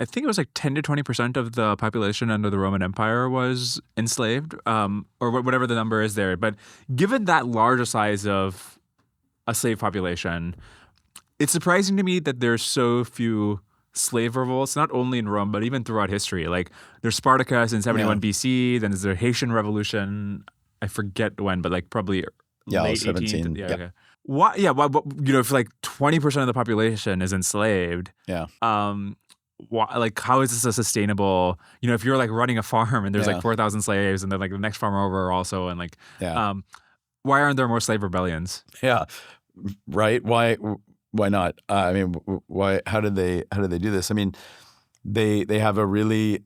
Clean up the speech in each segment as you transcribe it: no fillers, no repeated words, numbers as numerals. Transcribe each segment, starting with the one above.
I think it was like 10 to 20% of the population under the Roman Empire was enslaved, or whatever the number is there. But given that large a size of a slave population, it's surprising to me that there's so few slave revolts, not only in Rome, but even throughout history. Like there's Spartacus in 71 BC, then there's the Haitian Revolution. I forget when, but like probably late 17. 18th. Yeah. Okay. Why? Yeah. Well, if like 20% of the population is enslaved. Yeah. Why, like, how is this a sustainable? If you're like running a farm and there's like 4,000 slaves, and then like the next farmer over also, and like, why aren't there more slave rebellions? Yeah. Right. Why not? I mean, why? How did they do this? I mean, they have a really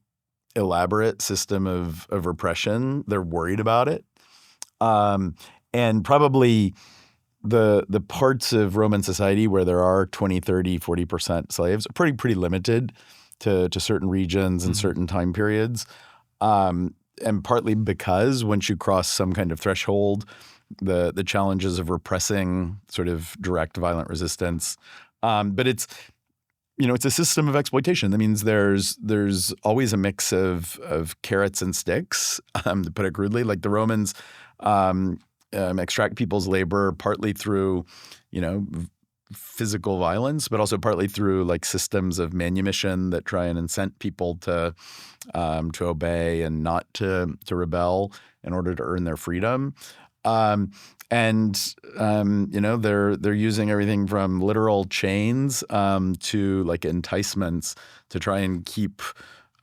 elaborate system of repression. They're worried about it, and probably the parts of Roman society where there are 20, 30, 40% slaves are pretty limited to certain regions and certain time periods, and partly because once you cross some kind of threshold, the challenges of repressing sort of direct violent resistance. But it's a system of exploitation. That means there's always a mix of carrots and sticks, to put it crudely. Like the Romans extract people's labor partly through, physical violence, but also partly through like systems of manumission that try and incent people to obey and not to rebel in order to earn their freedom. They're using everything from literal chains to like enticements to try and keep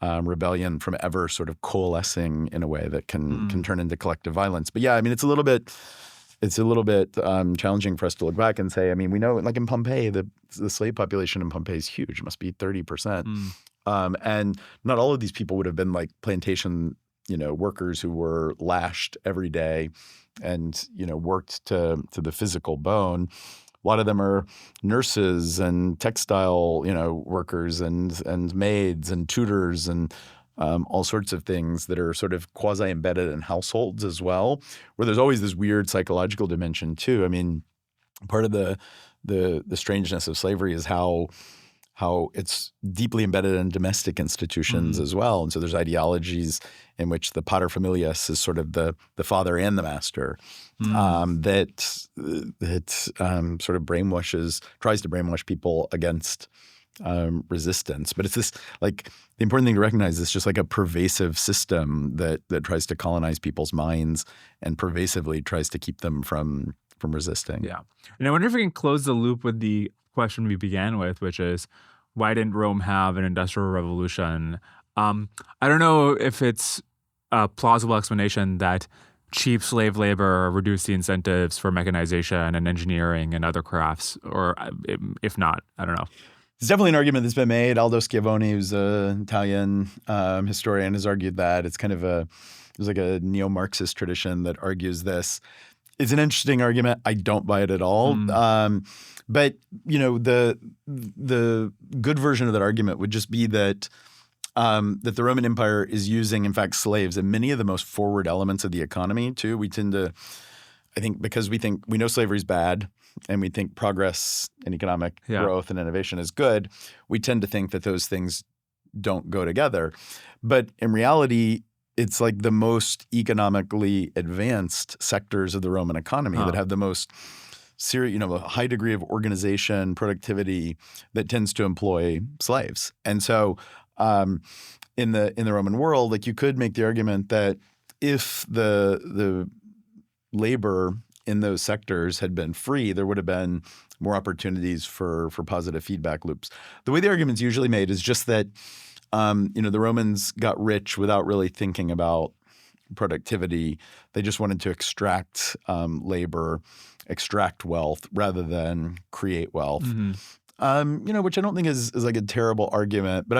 rebellion from ever sort of coalescing in a way that can turn into collective violence. But yeah, I mean, it's a little bit challenging for us to look back and say, I mean, we know like in Pompeii, the slave population in Pompeii is huge. It must be 30%. And not all of these people would have been like plantation workers who were lashed every day and, worked to the physical bone. A lot of them are nurses and textile, workers and maids and tutors and all sorts of things that are sort of quasi-embedded in households as well, where there's always this weird psychological dimension too. I mean, part of the strangeness of slavery is how it's deeply embedded in domestic institutions as well. And so there's ideologies in which the paterfamilias is sort of the father and the master that sort of tries to brainwash people against resistance. But it's this like the important thing to recognize is just like a pervasive system that tries to colonize people's minds and pervasively tries to keep them from resisting. Yeah. And I wonder if we can close the loop with the question we began with, which is, why didn't Rome have an industrial revolution? I don't know if it's a plausible explanation that cheap slave labor reduced the incentives for mechanization and engineering and other crafts, or if not, I don't know. It's definitely an argument that's been made. Aldo Schiavone, who's an Italian historian, has argued that. It's kind of there's like a neo-Marxist tradition that argues this. It's an interesting argument. I don't buy it at all. But the good version of that argument would just be that that the Roman Empire is using, in fact, slaves in many of the most forward elements of the economy too. We tend to, I think, because we know slavery is bad and we think progress in economic growth and innovation is good, we tend to think that those things don't go together. But in reality, it's like the most economically advanced sectors of the Roman economy that have the most a high degree of organization, productivity that tends to employ slaves. And so in the Roman world, like you could make the argument that if the labor in those sectors had been free, there would have been more opportunities for positive feedback loops. The way the argument's usually made is just that the Romans got rich without really thinking about productivity. They just wanted to extract labor, extract wealth rather than create wealth. Which I don't think is like a terrible argument, but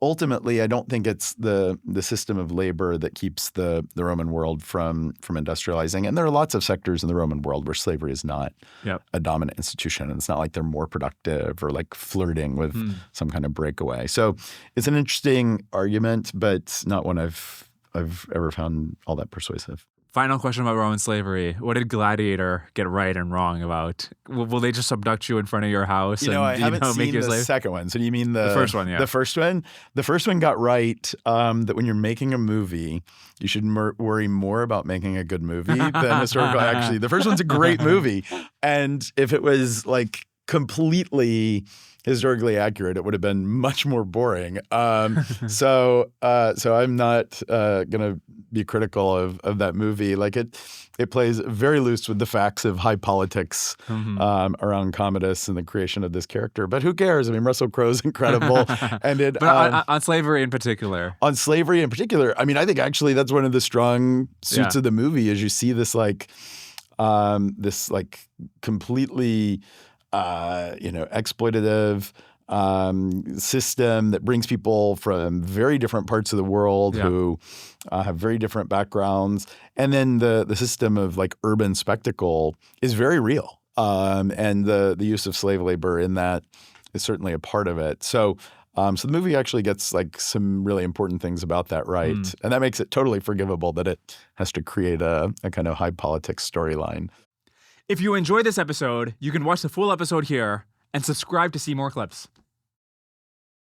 ultimately I don't think it's the system of labor that keeps the Roman world from industrializing. And there are lots of sectors in the Roman world where slavery is not a dominant institution. And it's not like they're more productive or like flirting with some kind of breakaway. So it's an interesting argument, but not one I've ever found all that persuasive. Final question about Roman slavery. What did Gladiator get right and wrong about? Will they just abduct you in front of your house You know, and I haven't make seen you a the slave? second one. So do you mean the first one, yeah. The first one? The first one got right that when you're making a movie, you should worry more about making a good movie than historical. Actually, the first one's a great movie. And if it was like completely historically accurate, it would have been much more boring. So I'm not going to be critical of that movie. Like it plays very loose with the facts of high politics around Commodus and the creation of this character. But who cares? I mean, Russell Crowe's incredible, and it. But on slavery in particular. On slavery in particular, I mean, I think actually that's one of the strong suits Yeah. of the movie is you see this completely exploitative system that brings people from very different parts of the world who have very different backgrounds. And then the system of like urban spectacle is very real. And the use of slave labor in that is certainly a part of it. So the movie actually gets like some really important things about that right. And that makes it totally forgivable that it has to create a kind of high politics storyline. If you enjoyed this episode, you can watch the full episode here and subscribe to see more clips.